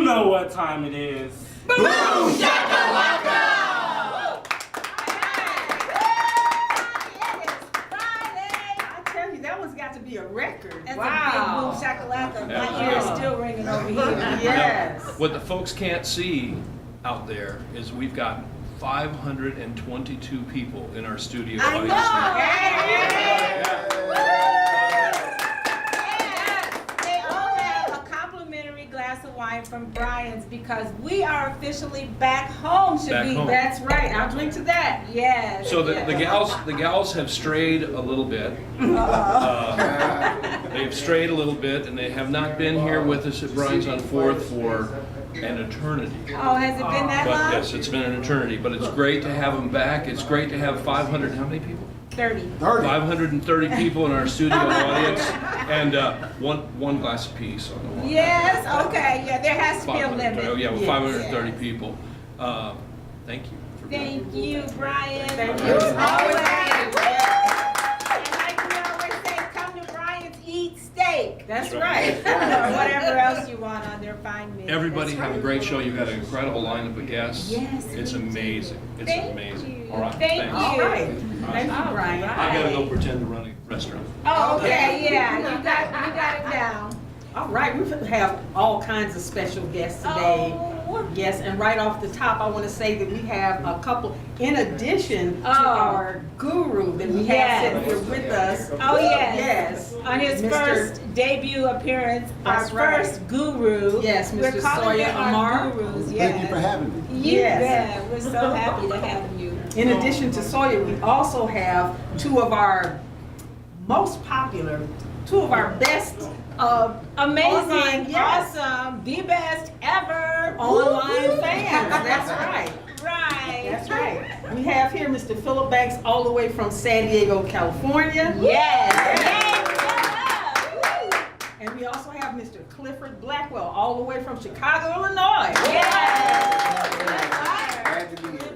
know what time it is. Boom shakalaka! That one's got to be a record. That's wow. a big boom shakalaka. Yeah. My ear is still ringing over here. Yes. What the folks can't see out there is we've got 522 people in our studio. I know. They all have a complimentary glass of wine from Brian's because we are officially back home, Back Chaveevah. home. That's right. I'll drink to that. Yes. So the gals have strayed a little bit. They've strayed a little bit, and they have not been here with us at Brian's on 4th for an eternity. Oh, has it been that But long? yes, it's been an eternity. But it's great to have them back. It's great to have 500. How many people? 30. 530 people in our studio audience, and one glass apiece on the wine. Yes. Okay. Yeah. There has to be a limit. Yeah, with Yes. 530 people. Thank you. For being Thank you, Brian. Thank you. Always. Always. And like we always say, come to Brian's, eat steak. That's That's right. Or whatever else you want on their fine menu. Everybody That's have a right. great show. You've got an incredible lineup of guests. Yes, It's we do. amazing. It's Thank amazing. you. All right. Thank thanks. you. All right. Thank you, All Brian. right. I gotta go pretend to run a restaurant. Oh, okay, yeah, you got it down. All right, we have all kinds of special guests today. Oh. Yes, and right off the top, I want to say that we have a couple, in addition to Oh. our guru that we have Yes. sitting here with us. Oh, yes. Yes. On his Mr. first debut appearance, our That's right. first guru. Yes, We're Mr. calling Sauya him our Ammar. gurus, yes. Thank you for having me. You Yes. bet. We're so happy to have you. In addition to Sauya, we also have two of our most popular, two of our best Amazing, online, yes, awesome, the best ever. online fans. That's right. Right. That's right. We have here Mr. Philip Banks all the way from San Diego, California. Yes. And we also have Mr. Clifford Blackwell all the way from Chicago, Illinois. Yes. Glad to be here.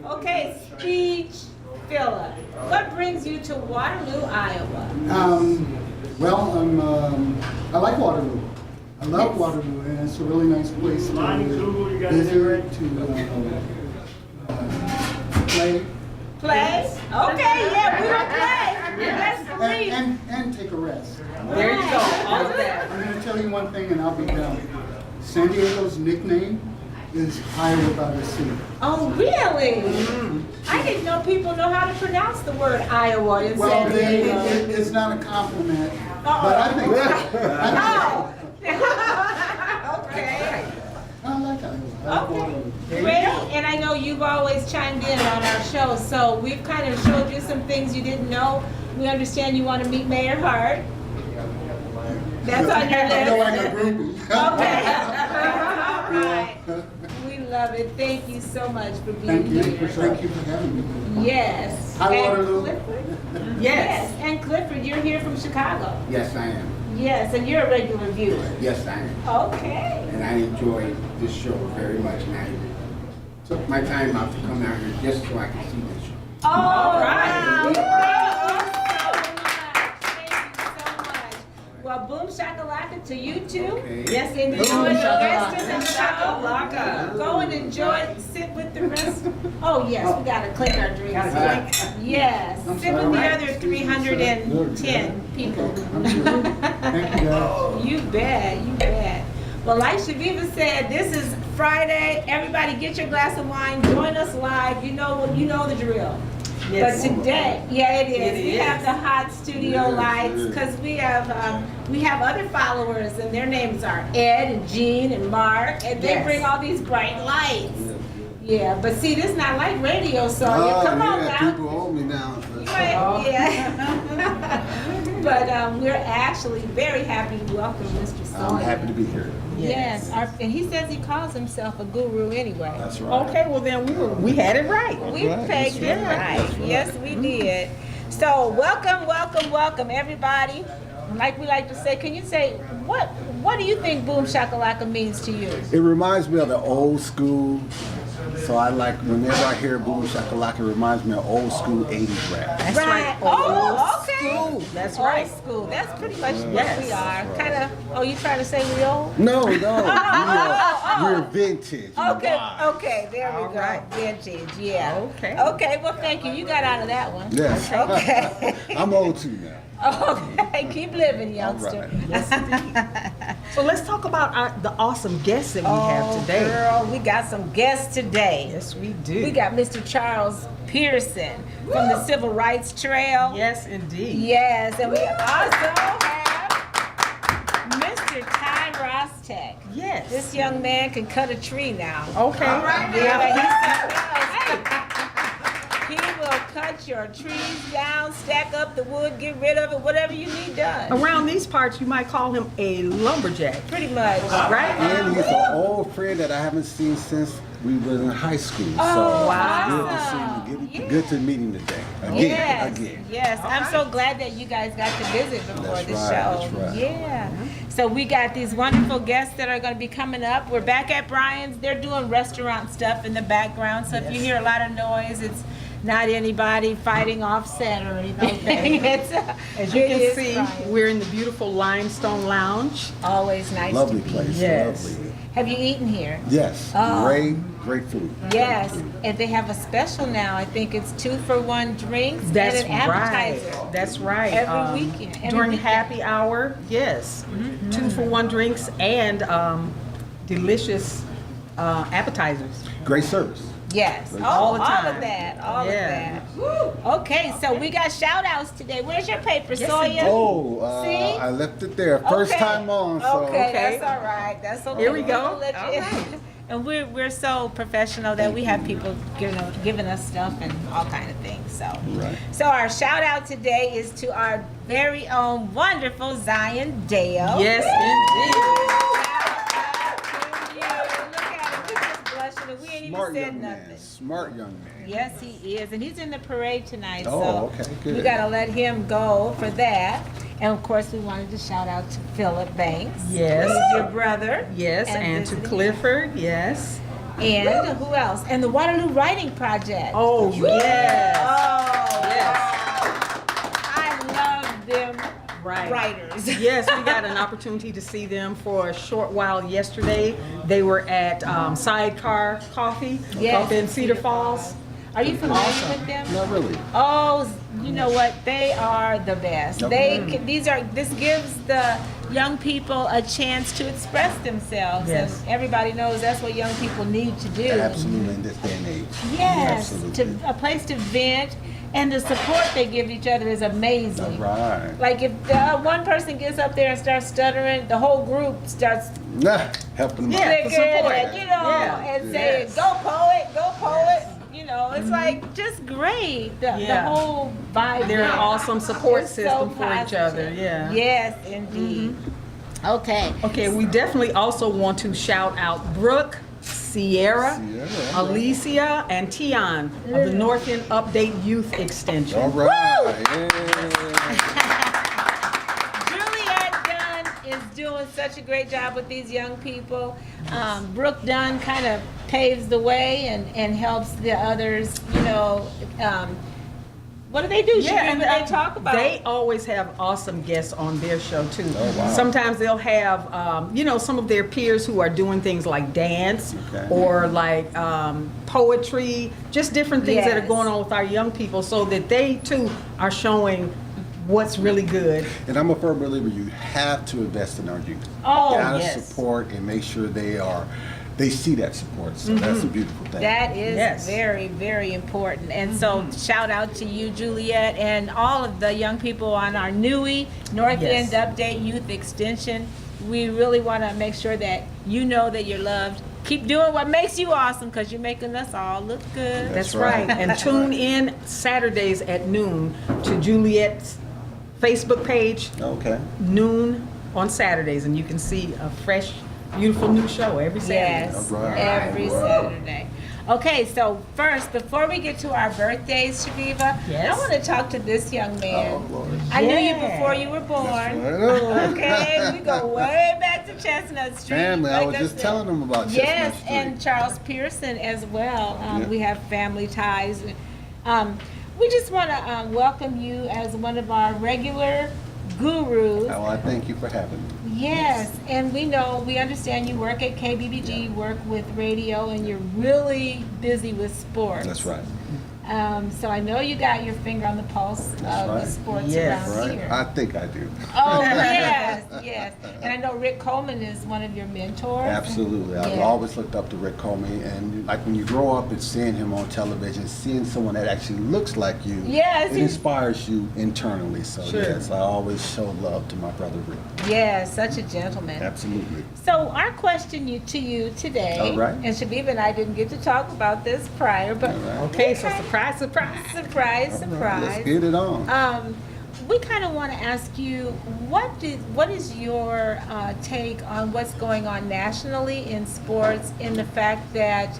Okay, speech filler. What brings you to Waterloo, Iowa? I like Waterloo. I love Waterloo, and it's a really nice place to visit, to play, Play? Okay, yeah, we will play. Let's believe. and take a rest. There you go. All of that. I'm going to tell you one thing, and I'll be done. San Diego's nickname is Iowa by the Sea. Oh, really? I didn't know people know how to pronounce the word Iowa in Well, San Diego. it's not a compliment, Uh-oh. but I think Oh. Okay. I like Iowa. I like Okay. Waterloo. Great. And I know you've always chimed in on our show, so we've kind of showed you some things you didn't know. We understand you want to meet Mayor Hart. That's on your I know list. like a groupie. Okay. All right. We love it. Thank you so much for being Thank you. here. Thank you for having me. Yes. Hi, And Waterloo. Clifford? Yes. And Clifford, you're here from Chicago. Yes, I am. Yes, and you're a regular viewer. Yes, I am. Okay. And I enjoy this show very much. And I took my time out to come out here just so I could see this show. All right. Wow. Thank you so much. Well, boom shakalaka to you too. Okay. Yes, enjoy Boom the rest shakalaka. of the show. Shakalaka. Go and enjoy, sit with the rest. Oh, yes, we gotta clean our drinks. Gotta Yes, I'm sit with sorry. the other 310 people. I'm sure. Thank you, guys. You bet, you bet. Well, like Chaveevah said, this is Friday. Everybody get your glass of wine, join us live. You know the drill. Yes. But today, yeah, it is. It We is. have the hot studio lights because we have other followers, and their names are Ed and Jean and Mark, and they Yes. bring all these bright lights. Yeah, but see, this is not like radio, so come on now. People hold me down. Yeah. But we're actually very happy to welcome Mr. Sauya. I'm happy to be here. Yes, and he says he calls himself a guru anyway. That's right. Okay, well then we had it right. We pegged it right. Yes, we did. So welcome everybody. Like we like to say, can you say what do you think boom shakalaka means to you? It reminds me of the old school. So I like, whenever I hear boom shakalaka, it reminds me of old school 80s rap. That's Right. right. Oh, okay. school. That's Old right. school. That's pretty much what Yes. we are. Kind of. Oh, you trying to say we old? No, we're vintage. Okay, Wow. okay, there we All go. right. Vintage, yeah. Okay. Okay, well, thank you. You got out of that one. Yes. Okay. I'm old too now. Okay, keep living, youngster. right. So let's talk about the awesome guests that we have today. Girl, we got some guests today. Yes, we do. We got Mr. Charles Pearson from the Civil Rights Trail. Yes, indeed. Yes, and we also have Mr. Ty Rosteck. Yes. This young man can cut a tree now. Okay. He will cut your trees down, stack up the wood, get rid of it, whatever you need done. Around these parts, you might call him a lumberjack, Pretty much. right? And he's an old friend that I haven't seen since we were in high school. Oh, so wow. it's good to see him. Yeah. Good to meet him today. Again. Yes. I'm so glad that you guys got to visit before That's the right, show. that's right. Yeah. So we got these wonderful guests that are going to be coming up. We're back at Brian's. They're doing restaurant stuff in the background. So if you hear a lot of noise, it's not anybody fighting offset or anything. It's, As you it can is see, Brian's. we're in the beautiful limestone lounge. Always nice Lovely to be. place. Yes. Lovely. Have you eaten here? Yes. Oh. Great food. Yes, Great food. and they have a special now. I think it's 2-for-1 drinks That's and an appetizer. right. That's right. Every weekend. Every During weekend. happy hour, yes. 2-for-1 drinks and delicious appetizers. Great service. Yes, All the all time. of that, all Yeah. of that. Woo. Okay, so we got shout outs today. Where's your paper, Yes, Sauya? Oh, See? I left it there. First Okay. time on, so. Okay, Okay. that's all right. That's okay. Here we go. We'll let All you- right. And we're so professional that we have people giving us stuff and all kind of things. So, Right. so our shout out today is to our very own wonderful Zion Dale. Yes, indeed. We ain't even Smart said young nothing. man. Smart young man. Yes, he is, and he's in the parade tonight. Oh, so okay, good. we gotta let him go for that. And of course, we wanted to shout out to Philip Banks. Yes. He's your brother. Yes, and to visiting- Clifford, yes. And who else? And the Waterloo Writing Project. Oh, yes. Oh, Yes. I love them Right. writers. Yes, we got an opportunity to see them for a short while yesterday. They were at Sidecar Coffee Yes. up in Cedar Falls. Are you familiar Awesome. with them? Not really. Oh, you know what? They are the best. Okay. This gives the young people a chance to express themselves. Yes. And everybody knows that's what young people need to do. Absolutely in this day and age. Yes, Absolutely. a place to vent, and the support they give each other is amazing. Right. Like if one person gets up there and starts stuttering, the whole group starts Nah, helping them Yeah. out. for clicking support. and Yeah. and saying, Yes. "Go poet, go poet." It's like just great. The Yeah. whole vibe. They're an there. awesome support It's so system for each positive. other, yeah. Yes, indeed. Okay. Okay, we definitely also want to shout out Brooke, Sierra, Sierra. Alicia, and Tion of the North End Update Youth Extension. All right. Yeah. Juliet Dunn is doing such a great job with these young people. Brooke Dunn kind of paves the way and helps the others, what do they do? Yeah, What they talk about? They always have awesome guests on their show too. Oh, wow. Sometimes they'll have, some of their peers who are doing things like dance Okay. or like poetry, just different things that are Yes. going on with our young people, so that they too are showing what's really good. And I'm a firm believer you have to invest in our youth. Oh, Gotta yes. support and make sure they see that support. So that's a beautiful thing. That is Yes. very, very important. And so shout out to you, Juliet, and all of the young people on our NUI, North Yes. End Update Youth Extension. We really want to make sure that you know that you're loved. Keep doing what makes you awesome, because you're making us all look good. That's That's right. right. And That's tune right. in Saturdays at noon to Juliet's Facebook page, Okay. noon on Saturdays, and you can see a fresh, beautiful new show every Saturday. Yes, All right. every Saturday. Okay, so first, before we get to our birthdays, Chaveevah, Yes. I want to talk to this young man. Oh, Lord. I knew you Yeah. before you were born. That's right. Okay, we go way back to Chestnut Street. Family, I like was just said. telling them about Yes, Chestnut Street. and Charles Pearson as well. Yeah. We have family ties. we just want to welcome you as one of our regular gurus. Oh, I thank you for having me. Yes, and we understand you work at KBBG, you work with radio, and you're really busy with sports. That's right. So I know you got your finger on the pulse of the right. sports Yes. around Right? here. I think I do. Oh, yes. And I know Rick Coleman is one of your mentors. Absolutely. I've Yeah. always looked up to Rick Comey, and like when you grow up and seeing him on television, seeing someone that actually looks like you, Yes, it inspires you internally. So Sure. yes, I always show love to my brother Rick. Yeah, such a gentleman. Absolutely. So our question to you today, All right. and Chaveevah and I didn't get to talk about this prior, but All right. Okay, so surprise, surprise. surprise. Let's get it on. We kind of want to ask you, what is your take on what's going on nationally in sports, in the fact that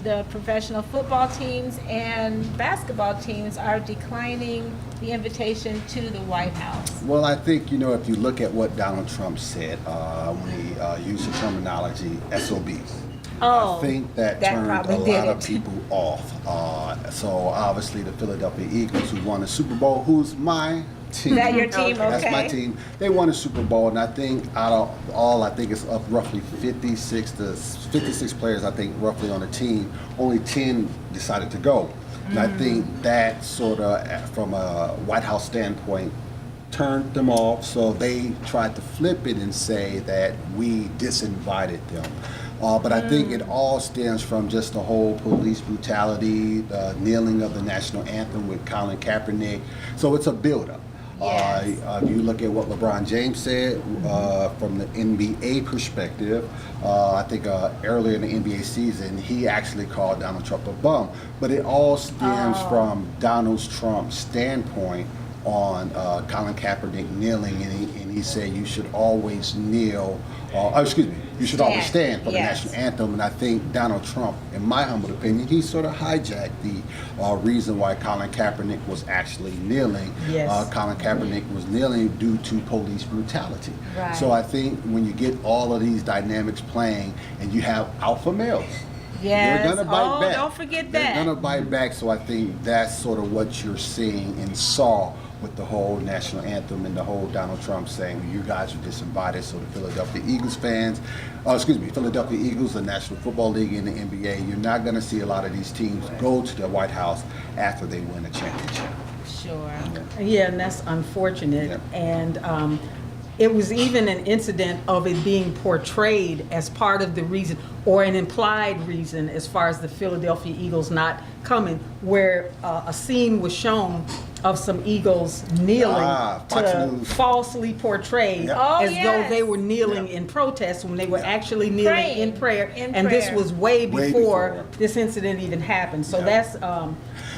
the professional football teams and basketball teams are declining the invitation to the White House? Well, I think, if you look at what Donald Trump said when he used the terminology SOBs, Oh, I think that that turned a probably did lot of it. people off. So obviously the Philadelphia Eagles, who won the Super Bowl, who's my team. Is that your team? Okay. That's my team. They won the Super Bowl, and I think out of all, I think it's up roughly 56 players, I think, roughly on the team. Only 10 decided to go. And I think that sort of, from a White House standpoint, turned them off. So they tried to flip it and say that we disinvited them. But I think it all stems from just the whole police brutality, the kneeling of the national anthem with Colin Kaepernick. So it's a buildup. Yes. If you look at what LeBron James said from the NBA perspective, I think earlier in the NBA season, he actually called Donald Trump a bum. But it all stems from Donald Trump's standpoint on Colin Kaepernick kneeling, and he said you should always kneel, you should always stand for the Yes. national anthem. And I think Donald Trump, in my humble opinion, he sort of hijacked the reason why Colin Kaepernick was actually kneeling. Yes. Colin Kaepernick was kneeling due to police brutality. Right. So I think when you get all of these dynamics playing and you have alpha males, Yes. they're gonna bite back. Don't forget They're that. gonna bite back. So I think that's sort of what you're seeing and saw with the whole national anthem and the whole Donald Trump saying you guys are disinvited. So the Philadelphia Eagles Philadelphia Eagles, the National Football League, and the NBA, you're not gonna see a lot of these teams go to the White House after they win a championship. Sure. Yeah, and that's unfortunate. Yep. And it was even an incident of it being portrayed as part of the reason, or an implied reason, as far as the Philadelphia Eagles not coming, where a scene was shown of some Eagles kneeling Fox to News. falsely portray Yep. Oh, as though yes. they were kneeling in protest when they were actually kneeling Praying. in prayer. In And this prayer. was way Way before before. this incident even happened. So Yeah.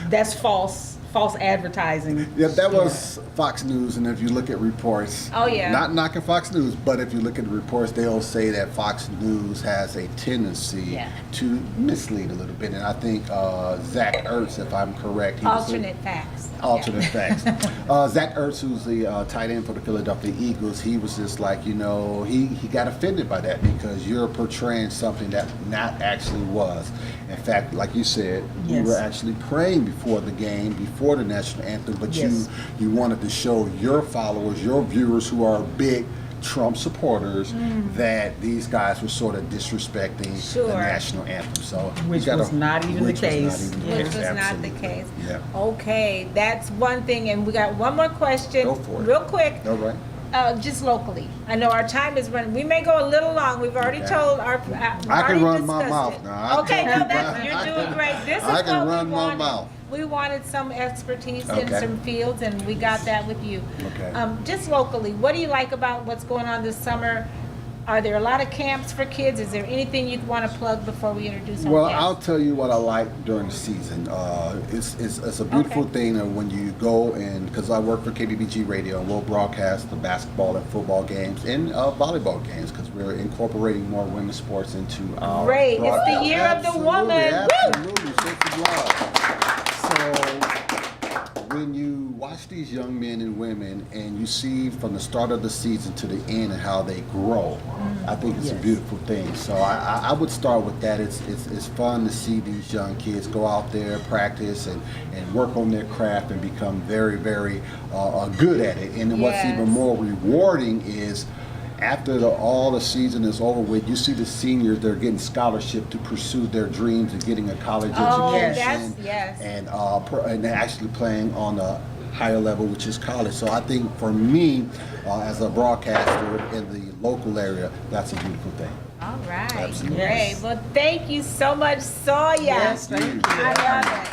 that's false advertising. Yeah, that was Fox News, and if you look at reports, Oh, yeah. not knocking Fox News, but if you look at the reports, they'll say that Fox News has a tendency Yeah. to mislead a little bit, and I think Zach Ertz, if I'm correct, he was Alternate facts. alternate facts. Zach Ertz, who's the tight end for the Philadelphia Eagles, he was just like, he got offended by that because you're portraying something that not actually was. In fact, like you said, you Yes. were actually praying before the game, before the national anthem, but Yes. you wanted to show your followers, your viewers who are big Trump supporters, that these guys were sort of disrespecting Sure. the national anthem. So Which you gotta- was not even the which was not case. even the Yeah. Which case, was not the absolutely. case. Yeah. Okay, that's one thing, and we got one more question. Go for it. Real quick, All right. just locally. I know our time is running. We may go a little long. We've already Okay. told our. we've I can already run my discussed mouth it. now. Okay, no, you're doing great. This is I can what run we my wanted. mouth. We wanted some expertise in Okay. some fields, and we got that with you. Okay. Just locally, what do you like about what's going on this summer? Are there a lot of camps for kids? Is there anything you'd want to plug before we introduce our Well, guests? I'll tell you what I like during the season. It's a beautiful Okay. thing when you go and, because I work for KBBG Radio, and we'll broadcast the basketball and football games and volleyball games because we're incorporating more women's sports into our Great. It's the broadcast. year of the woman. Woo! Absolutely. So when you watch these young men and women and you see from the start of the season to the end and how they grow, I think it's a beautiful thing. So I would start with that. It's fun to see these young kids go out there, practice, and work on their craft and become very, very good at it. And then what's even more rewarding is after all the season is over with, you see the seniors, they're getting scholarship to pursue their dreams of getting a college education. And they're actually playing on a higher level, which is college. So I think for me, as a broadcaster in the local area, that's a beautiful thing. All right. Absolutely. Great. Well, thank you so much, Sauya. Yes, thank you. I love it.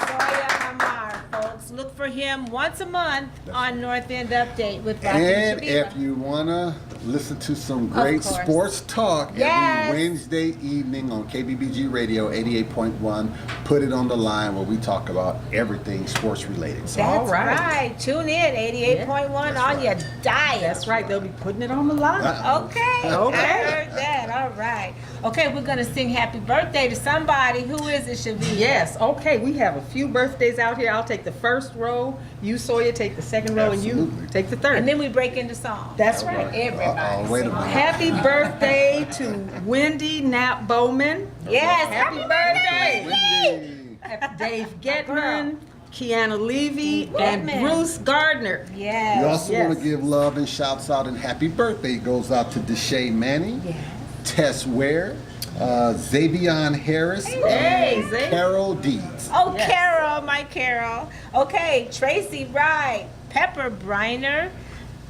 Sauya Ammar, folks. Look for him once a month on North End Update with Rocki And Chaveevah. if you want to listen to some great course. sports talk Yes. every Wednesday evening on KBBG Radio 88.1, put it on the line where we talk about everything sports related. So That's All right. right. Tune in, 88.1 That's on your diet. That's right. They'll be putting it on the line. Okay. Okay. I heard that. All right. Okay, we're going to sing happy birthday to somebody. Who is it, Chaveevah? Yes, okay, we have a few birthdays out here. I'll take the first row, you Sauya take the second row, and you Absolutely. take the third. And then we break into song. That's For right. everybody. wait a minute. Happy birthday to Wendy Knapp Bowman. Yes. Happy birthday. Wendy. Dave Getman, Kiana Levy, and Getman. Bruce Gardner. Yes. We also want Yes. to give love and shouts out and happy birthday goes out to Deshae Manning, Yes. Tess Ware, Xavion Harris, Hey, and Zay. Carol Deeds. Oh, Yes. Carol, my Carol. Okay, Tracy Wright, Pepper Briner,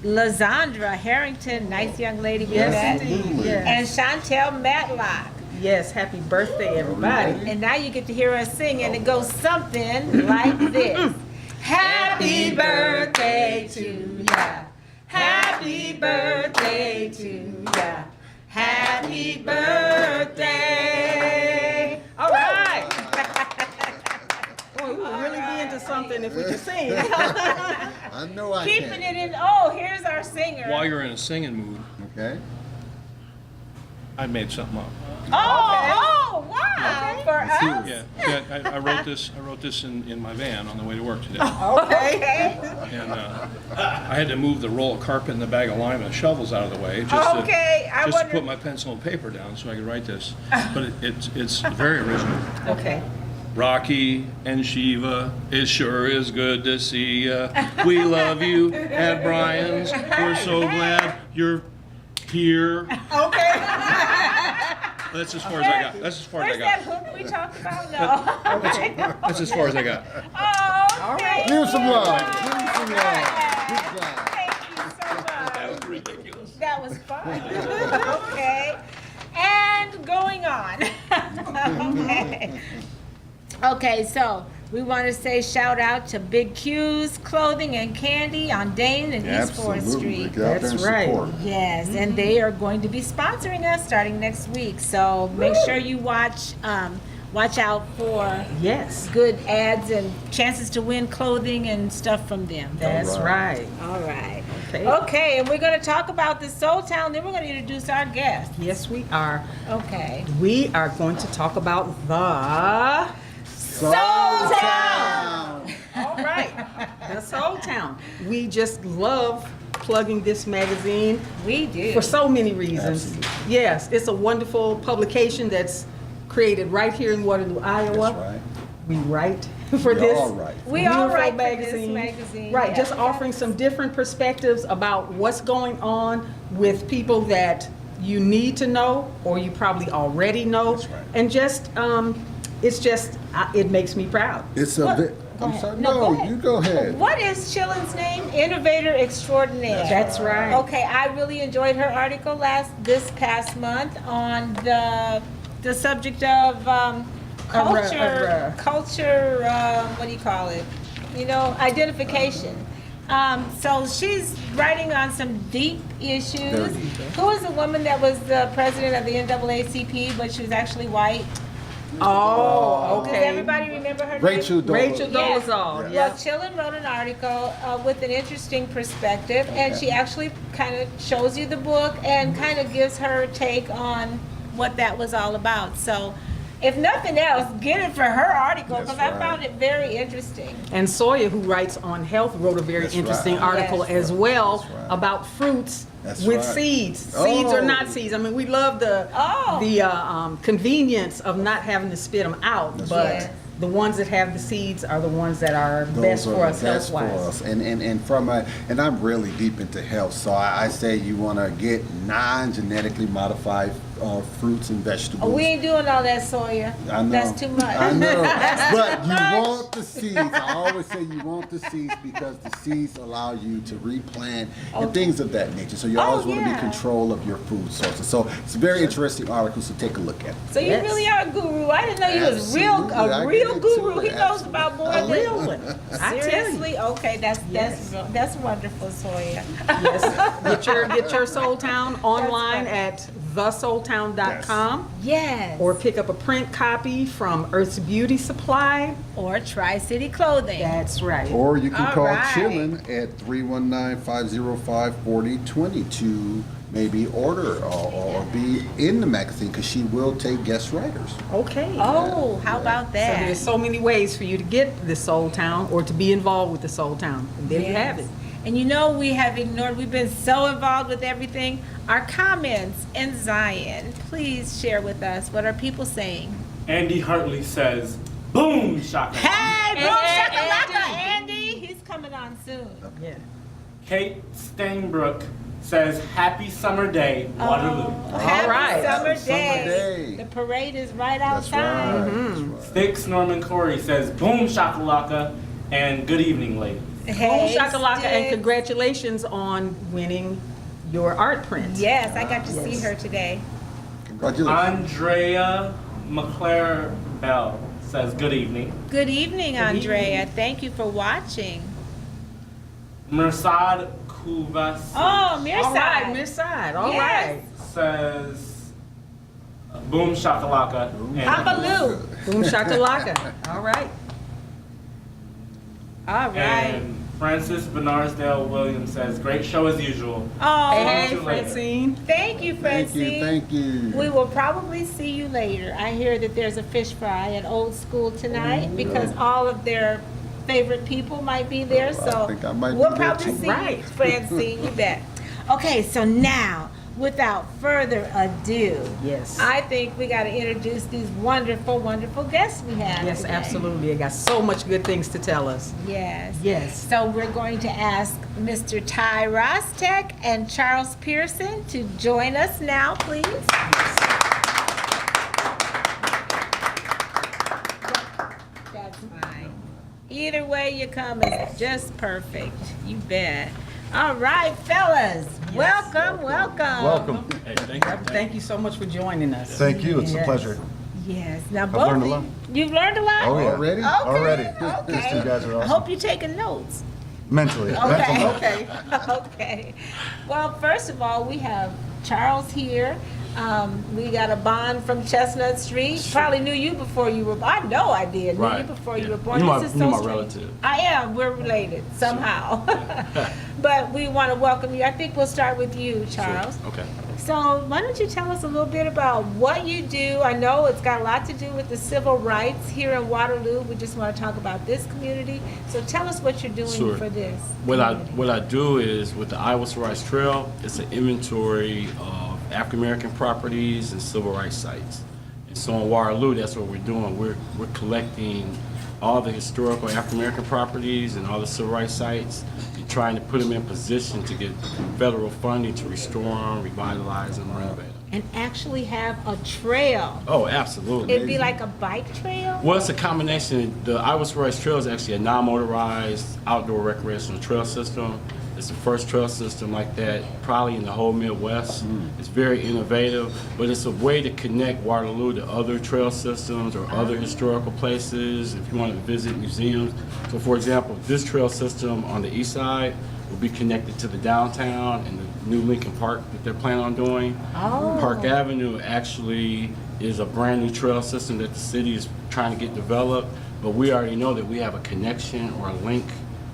Lazandra Harrington, nice young lady we Yes, met, indeed. Yes. and Chantel Matlock. Yes, happy birthday, everybody. And now you get to hear us sing, and it goes something like this. Happy birthday to ya. Happy birthday to ya. Happy birthday. All right. Boy, we would really be into something if we could sing. I know I Keeping can. it in. Oh, here's our singer. While you're in a singing mood, Okay. I made something up. Oh, wow. For us? Yeah, I wrote this. I wrote this in my van on the way to work today. Okay. And I had to move the roll of carpet and the bag of lime and shovels out of the way just Okay, I to wonder- put my pencil and paper down so I could write this. But it's very original. Okay. Rocki and Shiva, it sure is good to see ya. We love you at Brian's. We're so glad you're here. Okay. That's as far as I got. That's as far as I Where's that got. hook we talked about? No. That's as far as I got. Oh, okay. Give him some love. Give him some love. Good job. Thank you so much. That was ridiculous. That was fun. Okay. And going on. Okay. Okay, so we want to say shout out to Big Q's Clothing and Candy on Dane and East 4th Street. Get out there and That's right. support. Yes, and they are going to be sponsoring us starting next week. So make sure you watch out for Yes, good ads and chances to win clothing and stuff from them. that's All right. All right. Okay. Okay, and we're going to talk about the Soul Town, then we're going to introduce our guest. Yes, we are. Okay. We are going to talk about the Soul Town. All right, the Soul Town. We just love plugging this magazine We do. for so many reasons. Yes, it's a wonderful publication that's created right here in Waterloo, Iowa. That's right. We write for We this. all write. We all beautiful write for this magazine, Right, yeah. just offering some different perspectives about what's going on with people that you need to know or you probably already know. That's right. And just, it's just, it makes me proud. It's a What? bit. Go I'm ahead. sorry. No, go No, ahead. you go ahead. What is Chillin's name? Innovator extraordinaire. That's right. Okay, I really enjoyed her article this past month on the subject of culture, what do you call it? Identification. So she's writing on some deep issues. Very deep. Who was the woman that was the president of the NAACP, but she was actually white? Oh, Does okay. everybody remember her name? Rachel Dolezal. Rachel Yes. Dolezal, Well, yeah. Chillin wrote an article with an interesting perspective, and she actually kind of shows you the book and kind of gives her take on what that was all about. So if nothing else, get it for her article, because That's I found right. it very interesting. And Sauya, who writes on health, wrote a very That's interesting right. article Yes. as well That's right. about fruits That's with right. seeds. Seeds or Oh. not seeds. I mean, we love the convenience of not having to spit them out, That's but right. the ones that have the seeds are the ones that are Those best are for us the best for health-wise. us. And from a, and I'm really deep into health, so I say you want to get non-genetically modified fruits and vegetables. Oh, we ain't doing all that, Sauya. I know. That's too much. I know. But you much. want the seeds. I always say you want the seeds because the seeds allow you to replant and things of that nature. So you always want to be in yeah. control of your food sources. So it's a very interesting article, so take a look at it. So you Yes. really are a guru. I didn't know you was Absolutely. a I real get guru. into He it. knows about more A than real one. I tell you. Seriously? Okay, Yes. that's wonderful, Sauya. Yes. Get your Soul Town online at thesoultown.com Yes. or pick up a print copy from Earth's Beauty Supply. Or Tri-City Clothing. That's right. Or you can All call right. Chillin at 319-505-4020 to maybe order or be in the magazine because she will take guest writers. Okay. Oh, how about So that? there's so many ways for you to get the Soul Town or to be involved with the Soul Town. And there you have it. Yes. And you know, we have ignored, we've been so involved with everything. Our comments in Zion, please share with us. What are people saying? Andy Hartley says, boom, shaka. Hey, boom, Hey, shakalaka, Andy. He's coming on soon. Yeah. Kate Stainbrook says, happy summer day, Waterloo. Oh, happy right. summer Happy summer day. day. The parade is right That's outside. right. Mm-hmm. That's right. Sticks Norman Corey says, boom, shakalaka, and good evening, ladies. Hey, shakalaka, and Sticks. congratulations on winning your art print. Yes, I got to see Yes. her today. Congratulations. Andrea McClare Bell says, good evening. Good evening, Andrea. evening. Thank you for watching. Mersad Kuvas Oh, Mirsad. All right, Mirsad. All right. Yes. says, boom, shakalaka. and- Hopaloo. Boom shakalaka. All right. All right. And Francis Benarsdale Williams says, great show as usual. Oh, Hey, you later. Francine. thank you, Thank Francine. you. Thank you. We will probably see you later. I hear that there's a fish fry at Old School tonight because all of their favorite people might be there. Oh, I So think I might be we'll there probably too. see Right. you, Francine. You bet. Okay, so now, without further ado, Yes. I think we got to introduce these wonderful, wonderful guests we have. Yes, today. absolutely. I got so much good things to tell us. Yes. Yes. So we're going to ask Mr. Ty Rosteck and Charles Pearson to join us now, please. That's fine. Either way you come is just perfect. You bet. All right, fellas. Welcome, welcome. Welcome. Thank you so much for joining us. Thank you. It's a Yes. pleasure. Yes. Now both learned a of lot. you, you've learned a lot? Oh, yeah. Already? Okay. Already. Okay. These two guys are I awesome. hope you're taking notes. Mentally. Mental Okay, note. okay, okay. Well, first of all, we have Charles here. We got a bond from Chestnut Street. Probably knew you before you were. I know I did. Knew you Right, before you yeah. were born. You're This is my so you're my strange. relative. I am. We're related somehow. But we want to welcome you. I think we'll start with you, Charles. Okay. So why don't you tell us a little bit about what you do? I know it's got a lot to do with the civil rights here in Waterloo. We just want to talk about this community. So tell us what you're doing Sure. for this. What community. I do is with the Iowa Civil Rights Trail, it's an inventory of African American properties and civil rights sites. And so in Waterloo, that's what we're doing. We're collecting all the historical African American properties and all the civil rights sites and trying to put them in position to get federal funding to restore them, revitalize them, renovate them. And actually have a trail. Oh, absolutely. It'd be like a bike trail? Well, it's a combination. The Iowa Civil Rights Trail is actually a non-motorized outdoor recreational trail system. It's the first trail system like that probably in the whole Midwest. It's very innovative, but it's a way to connect Waterloo to other trail systems or other historical places if you want to visit museums. So for example, this trail system on the east side will be connected to the downtown and the new Lincoln Park that they're planning on doing. Oh. Park Avenue actually is a brand new trail system that the city is trying to get developed, but we already know that we have a connection or a link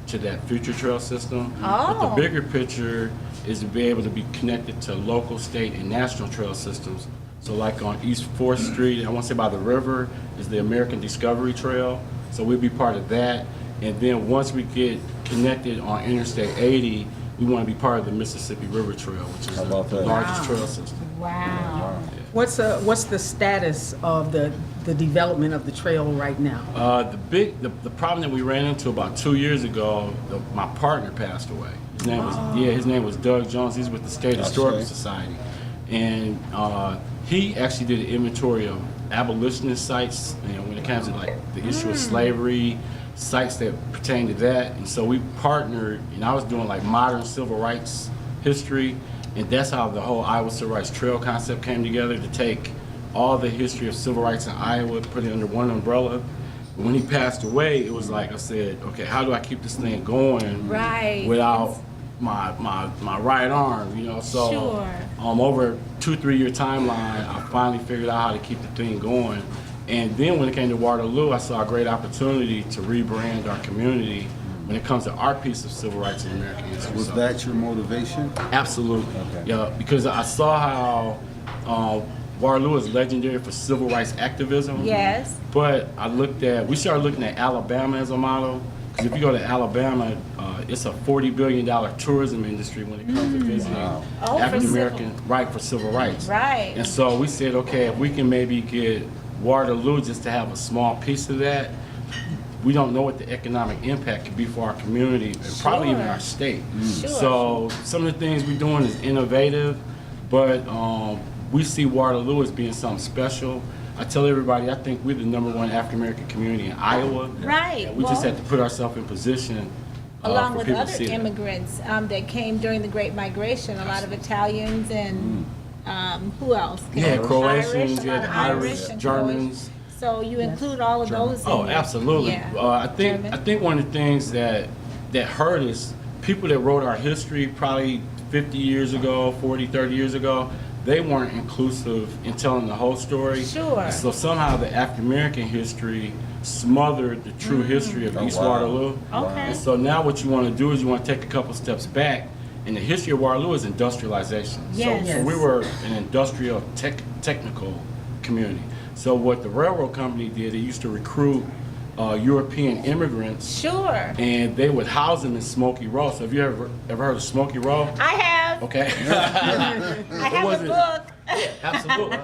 to that future trail system. But Oh. the bigger picture is to be able to be connected to local, state, and national trail systems. So like on East 4th Street, I want to say by the river, is the American Discovery Trail. So we'll be part of that. And then once we get connected on Interstate 80, we want to be part of the Mississippi River Trail, which is How the about that? largest Wow. trail system. Wow. What's the status of the development of the trail right now? The problem that we ran into about 2 years ago, my partner passed away. His name was Doug Jones. He's with the State Historical Okay. Society, and he actually did an inventory of abolitionist sites. When it comes to like the issue of slavery, sites that pertain to that. And so we partnered, and I was doing like modern civil rights history, and that's how the whole Iowa Civil Rights Trail concept came together, to take all the history of civil rights in Iowa, put it under one umbrella. But when he passed away, it was like I said, okay, how do I keep this thing going Right. without my right arm, So Sure. over a 2-3 year timeline, I finally figured out how to keep the thing going. And then when it came to Waterloo, I saw a great opportunity to rebrand our community when it comes to our piece of civil rights in American history. Was So- that your motivation? Absolutely. Okay. Yeah, because I saw how Waterloo is legendary for civil rights activism. Yes. But we started looking at Alabama as a model. Because if you go to Alabama, it's a $40 billion tourism industry when it comes to visiting Oh, for African American, right, for civil rights. Right. And so we said, okay, if we can maybe get Waterloo just to have a small piece of that, we don't know what the economic impact could be for our community and probably even Sure. our state. Sure. So some of the things we're doing is innovative, but we see Waterloo as being something special. I tell everybody, I think we're the #1 African American community in Iowa. Right. And we just Well, have to put ourselves in position along for with people to other see that. immigrants that came during the Great Migration, a lot of Italians and who else? Yeah, Croatians, Irish, a you lot had of Irish, and Germans. So you include all of those in Oh, your- absolutely. Yeah. I German. think one of the things that hurt us, people that wrote our history probably 50 years ago, 40, 30 years ago, they weren't inclusive in telling the whole story. Sure. So somehow the African American history smothered the true history of East wow. Waterloo. Okay. And so now what you want to do is you want to take a couple steps back. And the history of Waterloo is industrialization. Yes. So we were an industrial technical community. So what the railroad company did, they used to recruit European immigrants, Sure. and they would house them in Smoky Row. So have you ever heard of Smoky Row? I have. Okay. I have a wasn't- book. Absolutely.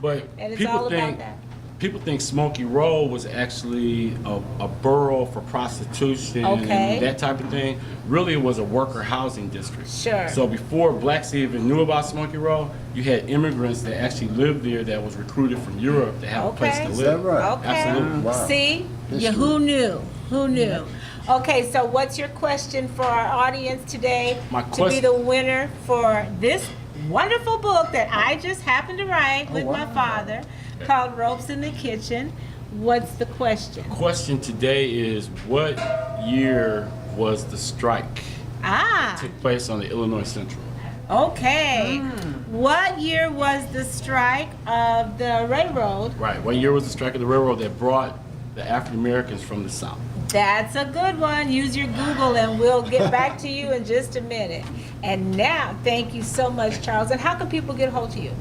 But And it's all about that. people think Smoky Row was actually a borough for prostitution Okay. and that type of thing. Really, it was a worker housing district. Sure. So before blacks even knew about Smoky Row, you had immigrants that actually lived there that was recruited from Europe to have a place Okay. to Is live. that right? Okay. Absolutely. Wow. See? History. Who knew? Who knew? Okay, so what's your question for our audience today My to be question- the winner for this wonderful book that I just happened to write with my father called Ropes in the Kitchen? What's the question? Question today is, what year was the strike Ah, took place on the Illinois Central? okay. What year was the strike of the railroad? Right. What year was the strike of the railroad that brought the African Americans from the South? That's a good one. Use your Google and we'll get back to you in just a minute. And now, thank you so much, Charles. And how can people get a hold of you?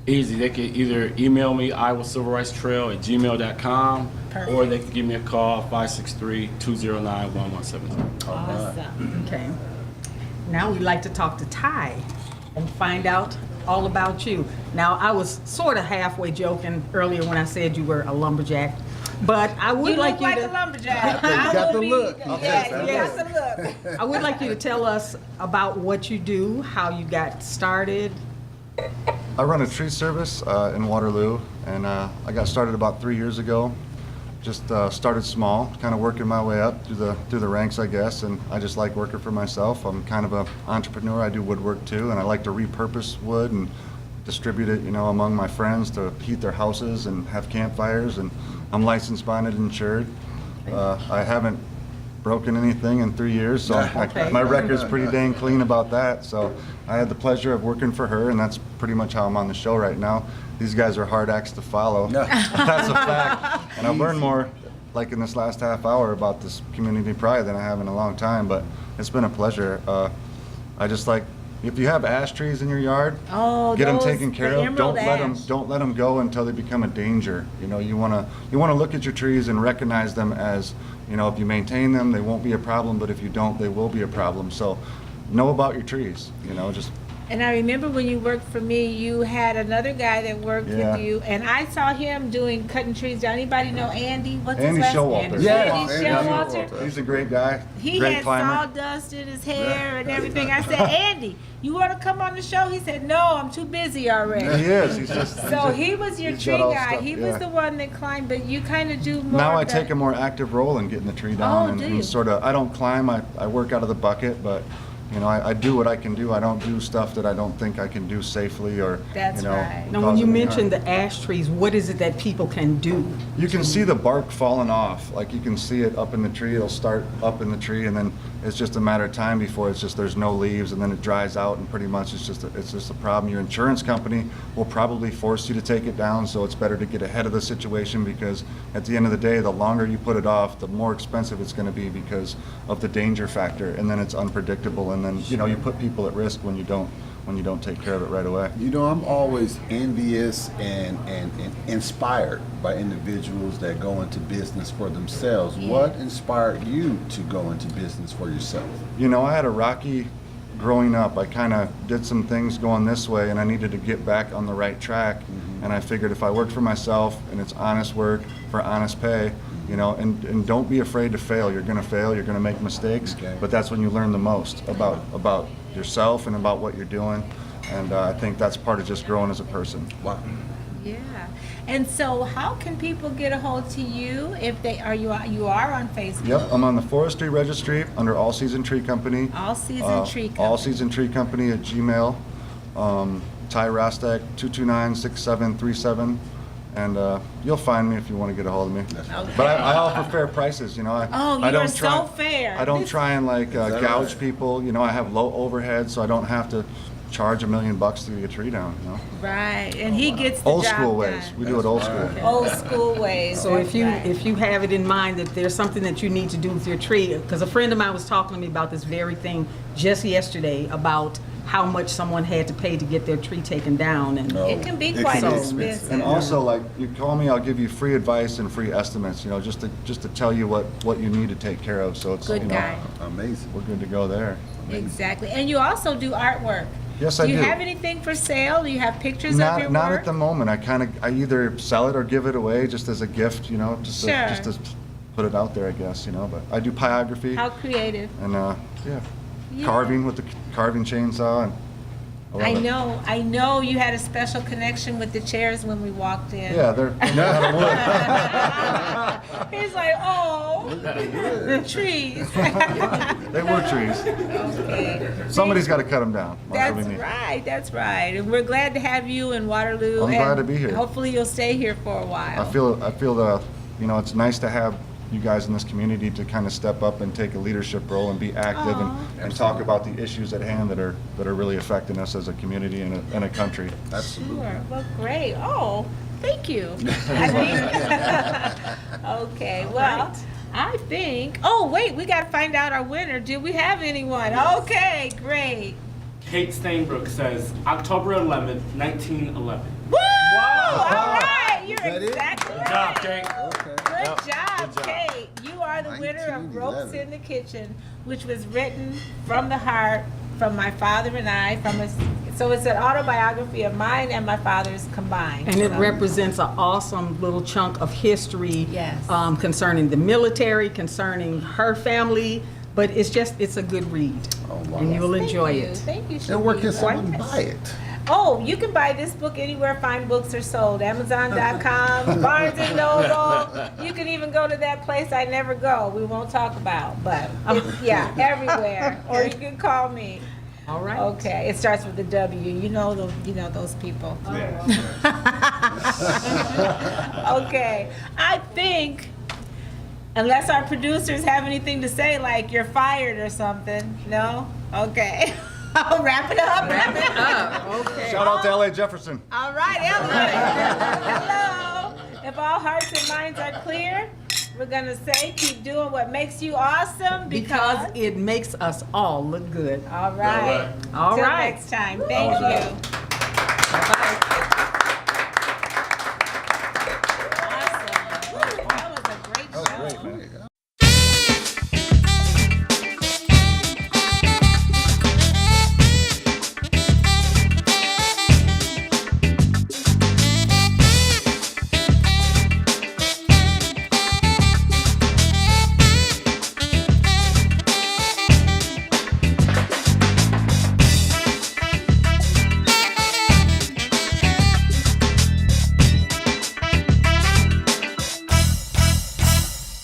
Easy. They can either email me, iowacivil-rights-trail@gmail.com, or they can give me a call, 563-209-1170. Awesome. Okay. Now we'd like to talk to Ty and find out all about you. Now, I was sort of halfway joking earlier when I said you were a lumberjack, but I would You like look you like to a lumberjack. You got I the would be- look. Yeah, you Yes. got the look. I would like you to tell us about what you do, how you got started. I run a tree service in Waterloo, and I got started about 3 years ago. Just started small, kind of working my way up through the ranks, I guess. And I just like working for myself. I'm kind of an entrepreneur. I do woodwork too, and I like to repurpose wood and distribute it, among my friends to heat their houses and have campfires. And I'm licensed, bonded, and insured. I haven't broken anything in 3 years, so Okay. my record's pretty dang clean about that. So I had the pleasure of working for her, and that's pretty much how I'm on the show right now. These guys are hard acts to follow. That's a fact. And I've learned more, like in this last half hour, about this community pride than I have in a long time, but it's been a pleasure. I just like if you have ash trees in your yard, Oh, get them those- taken care the of. Don't emerald ash. let them go until they become a danger. You know, you wanna look at your trees and recognize them as, you know, if you maintain them, they won't be a problem, but if you don't, they will be a problem. So know about your trees, you know, just. And I remember when you worked for me, you had another guy that worked Yeah. with you, and I saw him cutting trees down. Anybody know Andy? What's Andy his last Showalter. name? Yeah. Andy Andy Showalter. He's a great guy, He great had climber. sawdust in his hair and everything. I said, Andy, you want to come on the show? He said, no, I'm too busy He already. is. He's just. So he was your he's tree got all guy. stuff, He yeah. was the one that climbed, but you kind of do more. Now I of the- take a more active role in getting the tree down Oh, do you? and sort of, I don't climb, I work out of the bucket, but, you know, I do what I can do. I don't do stuff that I don't think I can do safely or, That's you know. right. Now, when cause you any mentioned harm. the ash trees, what is it that people can do? You can see the bark falling off, like you can see it up in the tree. It'll start up in the tree, and then it's just a matter of time before it's just there's no leaves, and then it dries out, and pretty much it's just a problem. Your insurance company will probably force you to take it down, so it's better to get ahead of the situation because at the end of the day, the longer you put it off, the more expensive it's going to be because of the danger factor, and then it's unpredictable, and then you know you put people at risk when you don't take care of it right away. You know, I'm always envious and inspired by individuals that go into business for themselves. Yeah. What inspired you to go into business for yourself? You know, I had a rocky growing up. I kind of did some things going this way, and I needed to get back on the right track. And I figured if I worked for myself and it's honest work for honest pay, you know, and don't be afraid to fail. You're going to fail. You're going to make mistakes, Okay. but that's when you learn the most about yourself and about what you're doing. And I think that's part of just growing as a person. Wow. Yeah. And so how can people get a hold to you if they are you are on Facebook? Yep, I'm on the Forestry Registry under All Season Tree Company. All Season Tree Company. All Season Tree Company at Gmail. Ty Rosteck 229-6737. And you'll find me if you want to get a hold of me. Okay. But I offer fair prices, you know. Oh, I you are don't try, so fair. I don't This- try and like gouge people. You know, I have low overhead, so I don't have to charge $1 million to get a tree down. You know, Right, and he gets the old job school ways. done. We do it old school. Old school ways. So that's right. if you have it in mind that there's something that you need to do with your tree, because a friend of mine was talking to me about this very thing just yesterday about how much someone had to pay to get their tree taken down, and It can be quite expensive. And also, like, you call me, I'll give you free advice and free estimates. You know, just to tell you what you need to take care of. So it's Good you know, guy. Amazing. we're good to go there. Exactly. And you also do artwork. Yes, I do. Do you have anything for sale? Do you have pictures of your Not work? at the moment. I either sell it or give it away just as a gift, you know, just Sure. to put it out there, I guess, you know. But I do pyrography How creative. and Yeah. carving with the carving chainsaw, and love I it. know you had a special connection with the chairs when we walked in. Yeah, they're made out of wood. He's like, oh, trees. They were trees. Okay. Somebody's got to cut them down. That's That'll be me. right, that's right. And we're glad to have you in Waterloo. I'm glad and to be here. Hopefully you'll stay here for a while. I feel the, you know, it's nice to have you guys in this community to kind of step up and take a leadership role and be active and talk about the issues at hand that are really affecting us as a community and a country. Sure. Well, great. Oh, thank you. Okay. Well, I think. Oh, wait. We got to find out our winner. Do we have anyone? Okay. Great. Kate Stainbrook says October 11th, 1911. Woo! All right. You're that it? exactly Good job, right. Kate. Okay. Good job, Good job. Kate. You are the winner of Ropes 1911. in the Kitchen, which was written from the heart from my father and I. So it's an autobiography of mine and my father's combined. And it So- represents an awesome little chunk of history Yes. concerning the military, concerning her family, but it's a good read. Oh, wow. And you'll Thank enjoy you. it. Thank you. And where Shanice. can someone buy it? Oh, you can buy this book anywhere fine books are sold. Amazon.com, Barnes & Noble. You can even go to that place I never go. We won't talk about, but yeah, everywhere. Or you can call me. All right. Okay, it starts with a W. You know those people. Okay, I think unless our producers have anything to say, like you're fired or something. No? Okay. I'll wrap it up. Wrap it up. Okay. Shout out to L.A. Jefferson. All right, Ellen. Hello. If all hearts and minds are clear, we're gonna say keep doing what makes you awesome Because it makes us all look good. All right. All Till right. next time. Thank you.